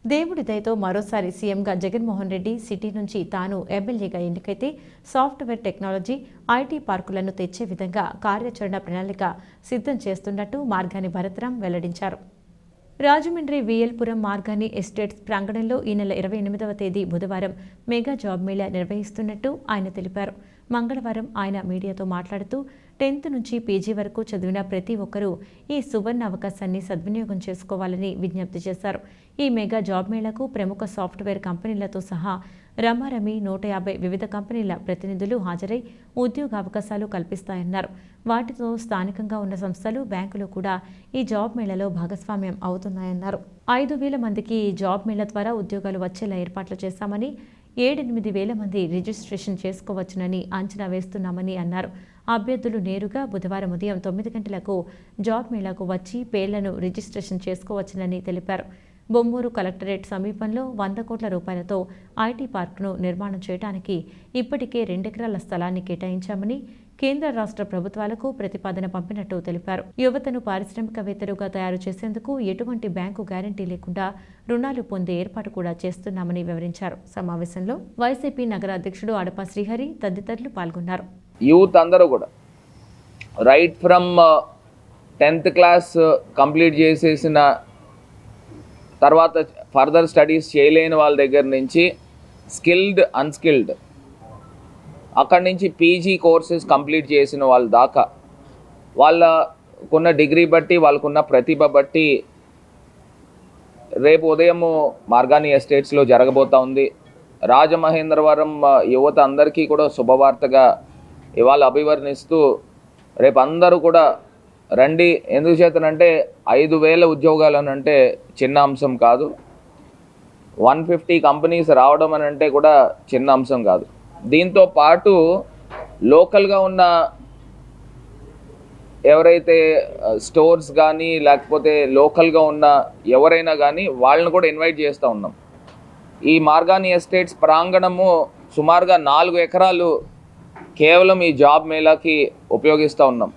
దేవుడి దయతో మరోసారి సీఎంగా జగన్మోహన్ రెడ్డి సిటీ నుంచి తాను ఎమ్మెల్యేగా ఎన్నికైతే సాఫ్ట్వేర్ టెక్నాలజీ, ఐటీ పార్కులను తెచ్చే విధంగా కార్యాచరణ ప్రణాళిక సిద్ధం చేస్తున్నట్టు మార్గాని భరత్రాం వెల్లడించారు. రాజమండ్రి వీఎల్పురం మార్గాని ఎస్టేట్స్ ప్రాంగణంలో ఈ నెల 28వ తేదీ బుధవారం మెగా జాబ్ మేళా నిర్వహిస్తున్నట్టు ఆయన తెలిపారు. మంగళవారం ఆయన మీడియాతో మాట్లాడుతూ 10th నుంచి పీజీ వరకు చదివిన ప్రతి ఒక్కరూ ఈ సువర్ణ అవకాశాన్ని సద్వినియోగం చేసుకోవాలని విజ్ఞప్తి చేశారు. ఈ మెగా జాబ్ మేళాకు ప్రముఖ సాఫ్ట్వేర్ కంపెనీలతో సహా రమారమి 150 వివిధ కంపెనీల ప్రతినిధులు హాజరై ఉద్యోగావకాశాలు కల్పిస్తాయన్నారు. వాటితో స్థానికంగా ఉన్న సంస్థలు, బ్యాంకులు కూడా ఈ జాబ్ మేళాలో భాగస్వామ్యం అవుతున్నాయన్నారు. 5,000 మందికి ఈ జాబ్ మేళా ద్వారా ఉద్యోగాలు వచ్చేలా ఏర్పాట్లు చేశామని, 7-8 మంది రిజిస్ట్రేషన్ చేసుకోవచ్చునని అంచనా వేస్తున్నామని అన్నారు. అభ్యర్థులు నేరుగా బుధవారం ఉదయం 9 గంటలకు జాబ్ మేళాకు వచ్చి పేర్లను రిజిస్ట్రేషన్ చేసుకోవచ్చునని తెలిపారు. బొమ్మూరు కలెక్టరేట్ సమీపంలో 100 కోట్ల రూపాయలతో ఐటీ పార్కును నిర్మాణం చేయడానికి ఇప్పటికే 2 ఎకరాల స్థలాన్ని కేటాయించామని, కేంద్ర రాష్ట్ర ప్రభుత్వాలకు ప్రతిపాదన పంపినట్టు తెలిపారు. యువతను పారిశ్రామికవేత్తలుగా తయారు చేసేందుకు ఎటువంటి బ్యాంకు గ్యారంటీ లేకుండా రుణాలు పొందే ఏర్పాటు కూడా చేస్తున్నామని వివరించారు. సమావేశంలో వైసీపీ నగర అధ్యక్షుడు అడపా శ్రీహరి తదితరులు పాల్గొన్నారు. యూత్ అందరూ కూడా right from 10th class complete చేసేసిన తర్వాత ఫర్దర్ స్టడీస్ చేయలేని వాళ్ళ దగ్గర నుంచి స్కిల్డ్, అన్స్కిల్డ్, అక్కడి నుంచి పీజీ కోర్సెస్ కంప్లీట్ చేసిన వాళ్ళ దాకా వాళ్ళకున్న డిగ్రీ బట్టి, వాళ్ళకున్న ప్రతిభ బట్టి రేపు ఉదయము మార్గాని ఎస్టేట్స్లో జరగబోతూ ఉంది. రాజమహేంద్రవరం యువత అందరికీ కూడా శుభవార్తగా ఇవాళ అభివర్ణిస్తూ రేపు అందరూ కూడా రండి. ఎందుకు చేతనంటే 5,000 ఉద్యోగాలు అని అంటే చిన్న అంశం కాదు. 150 కంపెనీస్ రావడం అని అంటే కూడా చిన్న అంశం కాదు. దీంతో పాటు లోకల్గా ఉన్న ఎవరైతే స్టోర్స్ కానీ లేకపోతే లోకల్గా ఉన్న ఎవరైనా కానీ వాళ్ళని కూడా ఇన్వైట్ చేస్తూ ఉన్నాం. ఈ మార్గాని ఎస్టేట్స్ ప్రాంగణము సుమారుగా 4 ఎకరాలు కేవలం ఈ జాబ్ మేళాకి ఉపయోగిస్తూ ఉన్నాం.